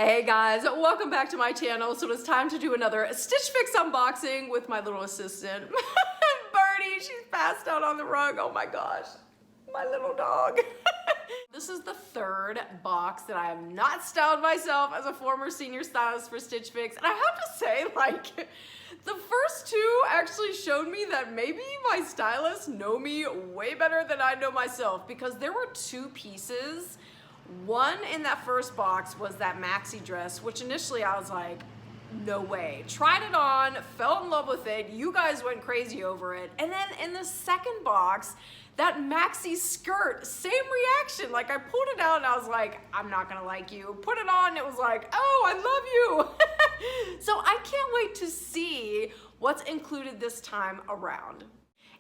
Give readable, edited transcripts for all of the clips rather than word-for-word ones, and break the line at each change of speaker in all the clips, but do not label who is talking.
Hey guys, welcome back to my channel. So it's time to do another Stitch Fix unboxing with my little assistant, Birdie. She's passed out on the rug. Oh my gosh, my little dog. This is the third box that I have not styled myself as a former senior stylist for Stitch Fix. And I have to say, like, the first two actually showed me that maybe my stylists know me way better than I know myself, because there were two pieces. One in that first box was that maxi dress, which initially I was like, no way. Tried it on, fell in love with it. You guys went crazy over it. And then in the second box, that maxi skirt, same reaction. Like, I pulled it out and I was like, I'm not gonna like you. Put it on, it was like, oh, I love you. So I can't wait to see what's included this time around.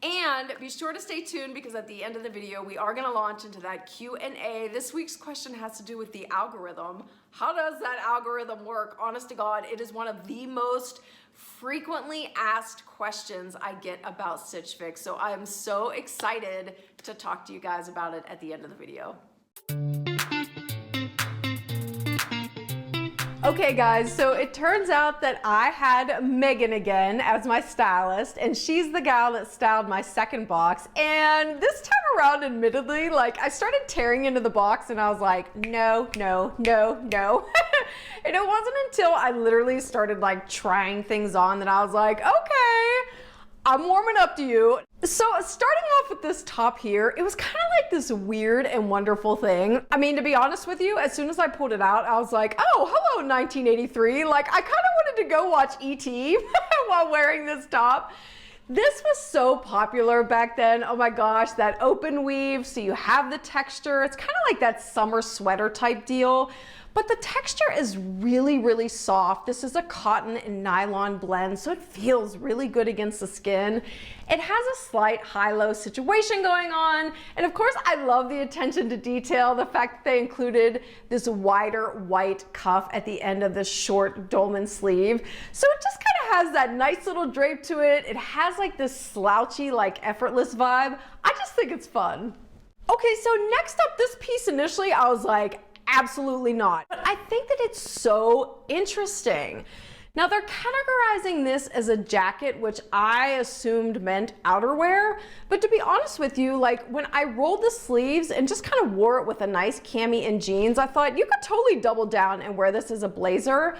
And be sure to stay tuned, because at the end of the video, we are gonna launch into that Q&A. This week's question has to do with the algorithm. How does that algorithm work? Honest to God, it is one of the most frequently asked questions I get about Stitch Fix. So I am so excited to talk to you guys about it at the end of the video. Okay guys, so it turns out that I had Megan again as my stylist, and she's the gal that styled my second box. And this time around, admittedly, like, I started tearing into the box and I was like, no, no, no, no. And it wasn't until I literally started like trying things on that I was like, okay, I'm warming up to you. So starting off with this top here, it was kind of like this weird and wonderful thing. I mean, to be honest with you, as soon as I pulled it out, I was like, oh, hello 1983. Like, I kind of wanted to go watch E.T. while wearing this top. This was so popular back then. Oh my gosh, that open weave. So you have the texture. It's kind of like that summer sweater type deal. But the texture is really, really soft. This is a cotton and nylon blend, so it feels really good against the skin. It has a slight high-low situation going on. And of course, I love the attention to detail, the fact that they included this wider white cuff at the end of this short Dolman sleeve. So it just kind of has that nice little drape to it. It has like this slouchy, like effortless vibe. I just think it's fun. Okay, so next up, this piece initially, I was like, absolutely not. But I think that it's so interesting. Now they're categorizing this as a jacket, which I assumed meant outerwear. But to be honest with you, like, when I rolled the sleeves and just kind of wore it with a nice cami and jeans, I thought you could totally double down and wear this as a blazer.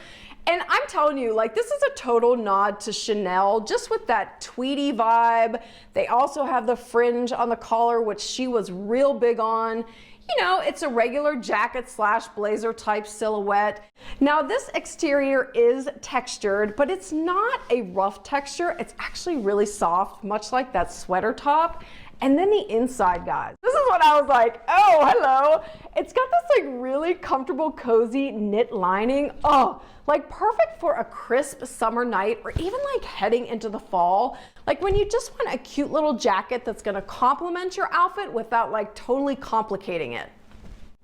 And I'm telling you, like, this is a total nod to Chanel, just with that tweedy vibe. They also have the fringe on the collar, which she was real big on. You know, it's a regular jacket slash blazer type silhouette. Now this exterior is textured, but it's not a rough texture. It's actually really soft, much like that sweater top. And then the inside, guys. This is what I was like, oh, hello. It's got this like really comfortable, cozy knit lining. Oh, like perfect for a crisp summer night, or even like heading into the fall. Like when you just want a cute little jacket that's gonna complement your outfit without like totally complicating it.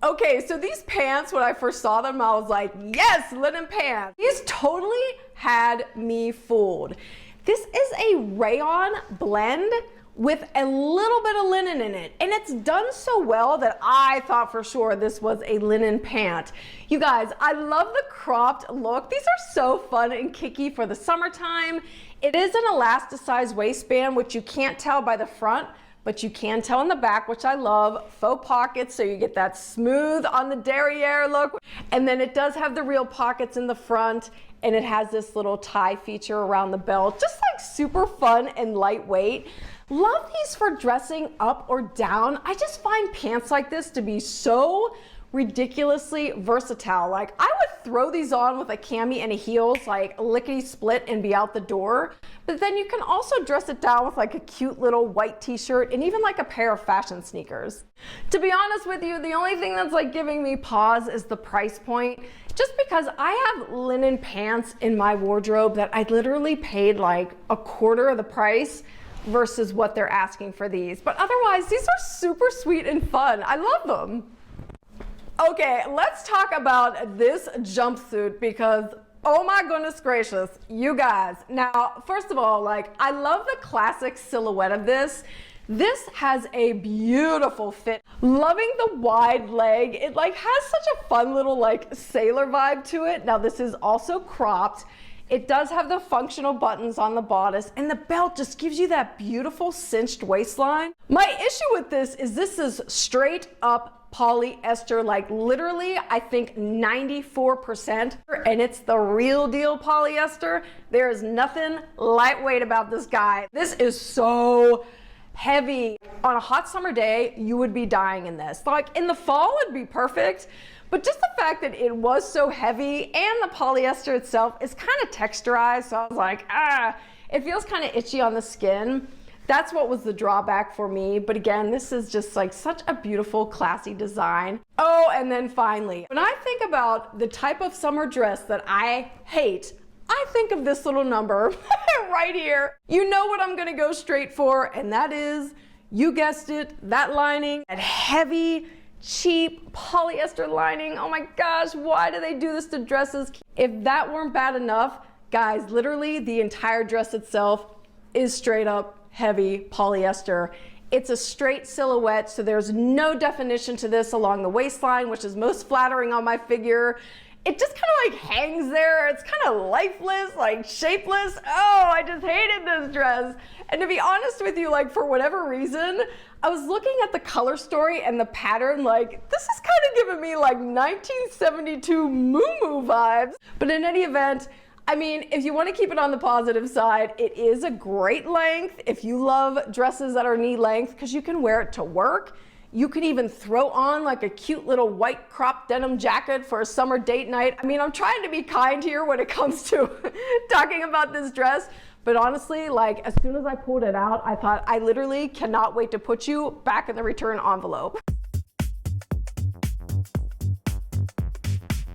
Okay, so these pants, when I first saw them, I was like, yes, linen pants. These totally had me fooled. This is a rayon blend with a little bit of linen in it. And it's done so well that I thought for sure this was a linen pant. You guys, I love the cropped look. These are so fun and kicky for the summertime. It is an elasticized waistband, which you can't tell by the front, but you can tell in the back, which I love. Faux pockets, so you get that smooth on the derriere look. And then it does have the real pockets in the front, and it has this little tie feature around the belt. Just like super fun and lightweight. Love these for dressing up or down. I just find pants like this to be so ridiculously versatile. Like, I would throw these on with a cami and a heels, like lickety split, and be out the door. But then you can also dress it down with like a cute little white t-shirt and even like a pair of fashion sneakers. To be honest with you, the only thing that's like giving me pause is the price point. Just because I have linen pants in my wardrobe that I literally paid like a quarter of the price versus what they're asking for these. But otherwise, these are super sweet and fun. I love them. Okay, let's talk about this jumpsuit, because oh my goodness gracious, you guys. Now, first of all, like, I love the classic silhouette of this. This has a beautiful fit. Loving the wide leg. It like has such a fun little like sailor vibe to it. Now this is also cropped. It does have the functional buttons on the bodice, and the belt just gives you that beautiful cinched waistline. My issue with this is straight up polyester, like literally I think 94%, and it's the real deal polyester. There is nothing lightweight about this guy. This is so heavy. On a hot summer day, you would be dying in this. Like in the fall, it'd be perfect. But just the fact that it was so heavy and the polyester itself is kind of texturized, so I was like, it feels kind of itchy on the skin. That's what was the drawback for me. But again, this is just like such a beautiful, classy design. Oh, and then finally, when I think about the type of summer dress that I hate, I think of this little number right here. You know what I'm gonna go straight for, and that is, you guessed it, that lining, that heavy, cheap polyester lining. Oh my gosh, why do they do this to dresses? If that weren't bad enough, guys, literally the entire dress itself is straight up heavy polyester. It's a straight silhouette, so there's no definition to this along the waistline, which is most flattering on my figure. It just kind of like hangs there. It's kind of lifeless, like shapeless. Oh, I just hated this dress. And to be honest with you, like for whatever reason, I was looking at the color story and the pattern, like this is kind of giving me like 1972 Moo Moo vibes. But in any event, I mean, if you want to keep it on the positive side, it is a great length. If you love dresses that are knee length, because you can wear it to work. You can even throw on like a cute little white crop denim jacket for a summer date night. I mean, I'm trying to be kind here when it comes to talking about this dress, but honestly, like as soon as I pulled it out, I thought I literally cannot wait to put you back in the return envelope.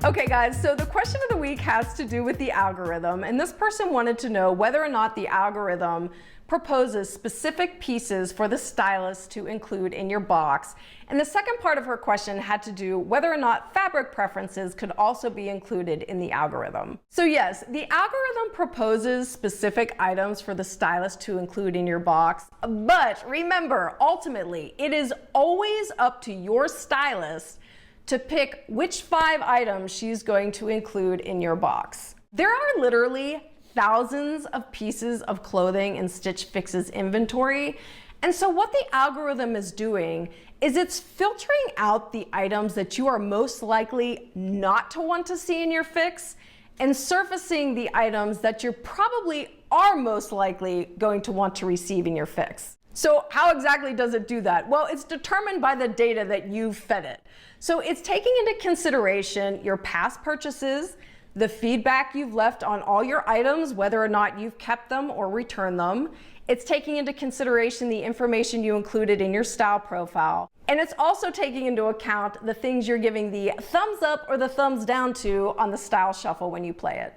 Okay guys, so the question of the week has to do with the algorithm, and this person wanted to know whether or not the algorithm proposes specific pieces for the stylist to include in your box. And the second part of her question had to do whether or not fabric preferences could also be included in the algorithm. So yes, the algorithm proposes specific items for the stylist to include in your box, but remember, ultimately, it is always up to your stylist to pick which 5 items she's going to include in your box. There are literally thousands of pieces of clothing in Stitch Fix's inventory. And so what the algorithm is doing is it's filtering out the items that you are most likely not to want to see in your fix and surfacing the items that you probably are most likely going to want to receive in your fix. So how exactly does it do that? Well, it's determined by the data that you've fed it. So it's taking into consideration your past purchases, the feedback you've left on all your items, whether or not you've kept them or returned them. It's taking into consideration the information you included in your style profile. And it's also taking into account the things you're giving the thumbs up or the thumbs down to on the style shuffle when you play it.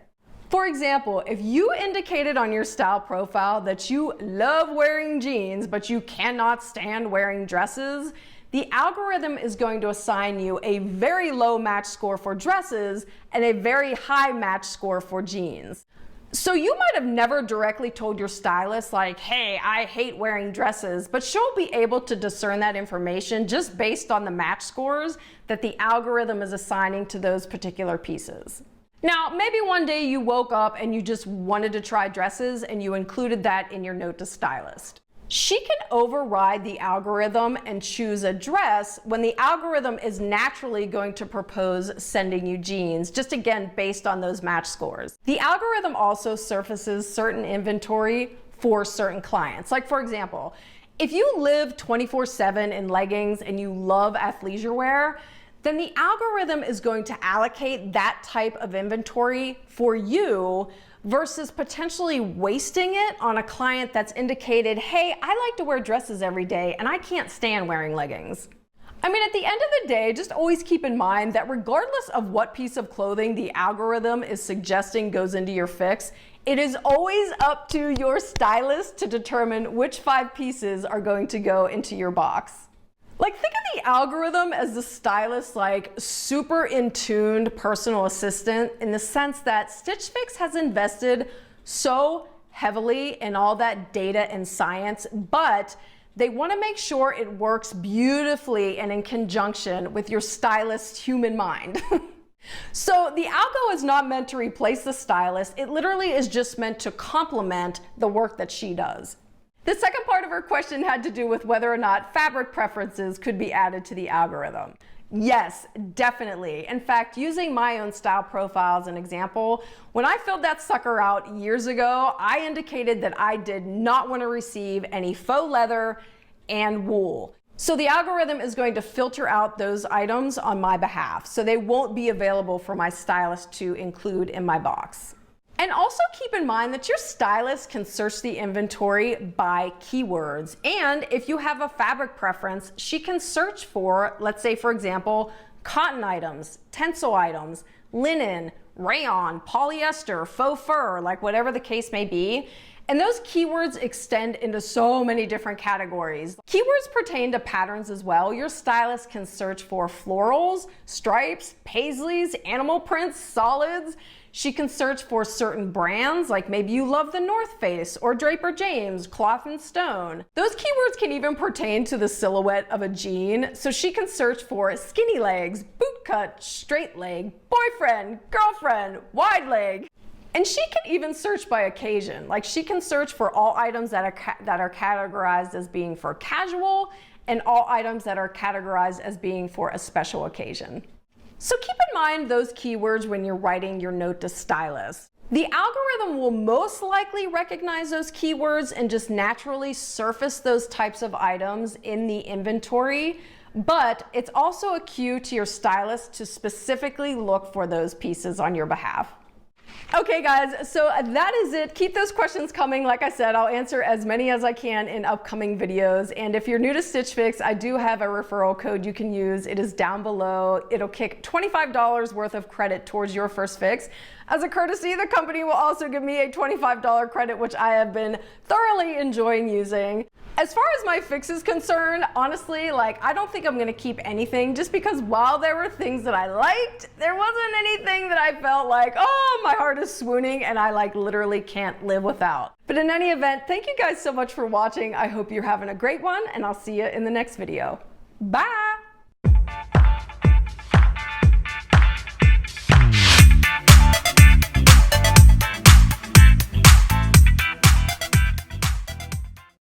For example, if you indicated on your style profile that you love wearing jeans, but you cannot stand wearing dresses, the algorithm is going to assign you a very low match score for dresses and a very high match score for jeans. So you might have never directly told your stylist like, hey, I hate wearing dresses, but she'll be able to discern that information just based on the match scores that the algorithm is assigning to those particular pieces. Now, maybe one day you woke up and you just wanted to try dresses and you included that in your note to stylist. She can override the algorithm and choose a dress when the algorithm is naturally going to propose sending you jeans, just again based on those match scores. The algorithm also surfaces certain inventory for certain clients. Like for example, if you live 24/7 in leggings and you love athleisure wear, then the algorithm is going to allocate that type of inventory for you versus potentially wasting it on a client that's indicated, hey, I like to wear dresses every day and I can't stand wearing leggings. I mean, at the end of the day, just always keep in mind that regardless of what piece of clothing the algorithm is suggesting goes into your fix, it is always up to your stylist to determine which 5 pieces are going to go into your box. Like, think of the algorithm as the stylist's like super in-tuned personal assistant, in the sense that Stitch Fix has invested so heavily in all that data and science, but They want to make sure it works beautifully and in conjunction with your stylist's human mind. So the algo is not meant to replace the stylist. It literally is just meant to complement the work that she does. The second part of her question had to do with whether or not fabric preferences could be added to the algorithm. Yes, definitely. In fact, using my own style profile as an example, when I filled that sucker out years ago, I indicated that I did not want to receive any faux leather and wool. So the algorithm is going to filter out those items on my behalf, so they won't be available for my stylist to include in my box. And also keep in mind that your stylist can search the inventory by keywords. And if you have a fabric preference, she can search for, let's say for example, cotton items, tencel items, linen, rayon, polyester, faux fur, like whatever the case may be. And those keywords extend into so many different categories. Keywords pertain to patterns as well. Your stylist can search for florals, stripes, paisleys, animal prints, solids. She can search for certain brands, like maybe you love the North Face or Draper James, Cloth and Stone. Those keywords can even pertain to the silhouette of a jean, so she can search for skinny legs, boot cut, straight leg, boyfriend, girlfriend, wide leg. And she can even search by occasion. Like she can search for all items that are categorized as being for casual and all items that are categorized as being for a special occasion. So keep in mind those keywords when you're writing your note to stylist. The algorithm will most likely recognize those keywords and just naturally surface those types of items in the inventory, but it's also a cue to your stylist to specifically look for those pieces on your behalf. Okay guys, so that is it. Keep those questions coming. Like I said, I'll answer as many as I can in upcoming videos. And if you're new to Stitch Fix, I do have a referral code you can use. It is down below. It'll kick $25 worth of credit towards your first fix. As a courtesy, the company will also give me a $25 credit, which I have been thoroughly enjoying using. As far as my fix is concerned, honestly, like I don't think I'm gonna keep anything just because while there were things that I liked, there wasn't anything that I felt like, oh, my heart is swooning and I like literally can't live without. But in any event, thank you guys so much for watching. I hope you're having a great one and I'll see you in the next video. Bye.